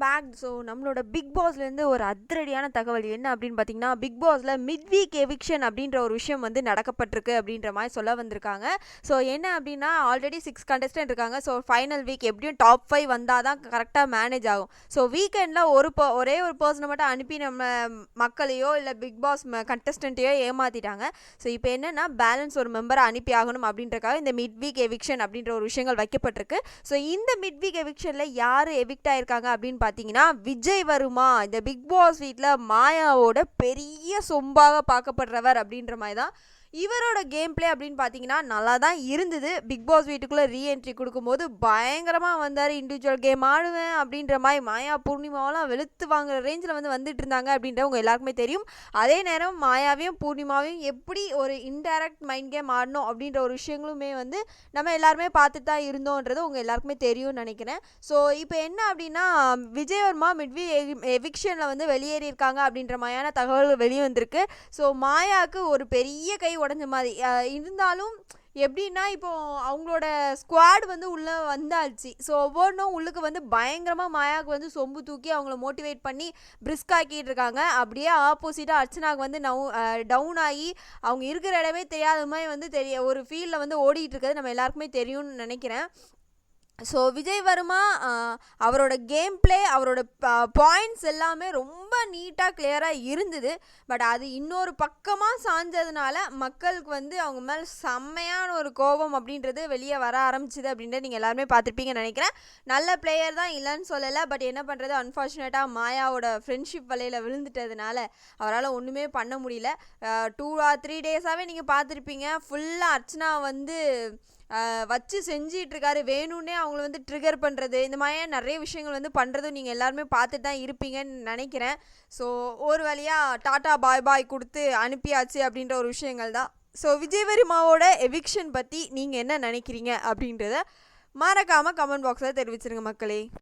Back. So நம்மளோட big பாஸ்லேருந்து ஒரு அதிரடியான தகவல் என்ன அப்படின்னு பார்த்தீங்கன்னா, பிக் பாஸில் மிட் வீக் எவிக்ஷன் அப்படின்ற ஒரு விஷயம் வந்து நடக்கப்பட்டிருக்கு அப்படின்ற மாதிரி சொல்ல வந்திருக்காங்க. ஸோ என்ன அப்படின்னா, ஆல்ரெடி 6 கண்டஸ்டன்ட் இருக்காங்க. ஸோ ஃபைனல் வீக் எப்படியும் டாப் 5 வந்தால் தான் கரெக்டாக மேனேஜ் ஆகும். ஸோ வீக்கெண்டில் ஒரே ஒரு பர்சனை மட்டும் அனுப்பி நம்ம மக்களையோ இல்லை பிக் பாஸ் கண்டஸ்டன்ட்டையோ ஏமாற்றிட்டாங்க. ஸோ இப்போ என்னென்னா, பேலன்ஸ் ஒரு மெம்பரை அனுப்பி ஆகணும் அப்படின்றக்காக இந்த மிட் வீக் எவிக்ஷன் அப்படின்ற ஒரு விஷயங்கள் வைக்கப்பட்டிருக்கு. ஸோ இந்த மிட் வீக் எவிக்ஷனில் யார் எவிக்ட் ஆயிருக்காங்க அப்படின்னு பார்த்தீங்கன்னா, விஜய் வருமா. இந்த பிக் பாஸ் வீட்டில் மாயாவோட பெரிய சொம்பாக பார்க்கப்படுறவர் அப்படின்ற மாதிரி தான் இவரோட கேம் பிளே அப்படின்னு பார்த்தீங்கன்னா நல்லா தான் இருந்தது. பிக் பாஸ் வீட்டுக்குள்ளே ரீஎன்ட்ரி கொடுக்கும்போது பயங்கரமாக வந்தார். இண்டிவிஜுவல் கேம் ஆடுவேன் அப்படின்ற மாதிரி மாயா பூர்ணிமாவெல்லாம் வெளுத்து வாங்குற ரேஞ்சில் வந்துட்டு இருந்தாங்க அப்படின்ற உங்கள் எல்லாருக்குமே தெரியும். அதே நேரம் மாயாவையும் பூர்ணிமாவையும் எப்படி ஒரு இன்டைரக்ட் மைண்ட் கேம் ஆடணும் அப்படின்ற ஒரு விஷயங்களுமே நம்ம எல்லாருமே பார்த்துட்டு தான் இருந்தோன்றது உங்கள் எல்லாருக்குமே தெரியும்னு நினைக்கிறேன். ஸோ இப்போ என்ன அப்படின்னா, விஜயவர்மா மிட்வி எவிக்ஷனில் வெளியேறியிருக்காங்க அப்படின்ற மாதிரியான தகவல்கள் வெளியே வந்திருக்கு. ஸோ மாயாவுக்கு ஒரு பெரிய கை உடஞ்ச மாதிரி இருந்தாலும் எப்படின்னா, இப்போ அவங்களோட ஸ்குவாட் உள்ளே வந்தாச்சு. ஸோ ஒவ்வொன்றும் உள்ளுக்கு பயங்கரமாக மாயாவுக்கு சொம்பு தூக்கி அவங்கள மோட்டிவேட் பண்ணி பிரிஸ்க் ஆக்கிட்டு இருக்காங்க. அப்படியே ஆப்போசிட்டாக அர்ச்சனாவுக்கு டவுன் ஆகி அவங்க இருக்கிற இடமே தெரியாத மாதிரி ஒரு ஃபீல்டில் ஓடிட்டு இருக்கிறது நம்ம எல்லாருக்குமே தெரியும்னு நினைக்கிறேன். ஸோ விஜய் வர்மா அவரோட கேம் பிளே, அவரோட பாயிண்ட்ஸ் எல்லாமே ரொம்ப நீட்டாக கிளியராக இருந்தது. பட் அது இன்னொரு பக்கமாக சாஞ்சதுனால மக்களுக்கு அவங்க மேலே செம்மையான ஒரு கோபம் அப்படின்றது வெளியே வர ஆரம்பிச்சிது அப்படின்றது நீங்கள் எல்லாருமே பார்த்துருப்பீங்கன்னு நினைக்கிறேன். நல்ல பிளேயர் தான், இல்லைன்னு சொல்லலை. பட் என்ன பண்ணுறது, அன்ஃபார்ச்சுனேட்டாக மாயாவோட ஃப்ரெண்ட்ஷிப் வலையில் விழுந்துட்டதுனால அவரால் ஒன்றுமே பண்ண முடியல. 2 or 3 டேஸாகவே நீங்கள் பார்த்துருப்பீங்க, ஃபுல்லாக அர்ச்சனா வச்சு செஞ்சிட்ருக்காரு. வேணும்னே அவங்கள ட்ரிகர் பண்ணுறது, இந்த மாதிரியே நிறைய விஷயங்கள் பண்ணுறதும் நீங்கள் எல்லாருமே பார்த்துட்டு தான் இருப்பீங்கன்னு நினைக்கிறேன். ஸோ ஒரு வழியாக டாட்டா பாய் பாய் கொடுத்து அனுப்பியாச்சு அப்படின்ற ஒரு விஷயங்கள் தான். ஸோ விஜய் வர்மாவோட எவிக்ஷன் பற்றி நீங்கள் என்ன நினைக்கிறீங்க அப்படின்றத மறக்காமல் கமெண்ட் பாக்ஸில் தெரிவிச்சிருங்க மக்களே.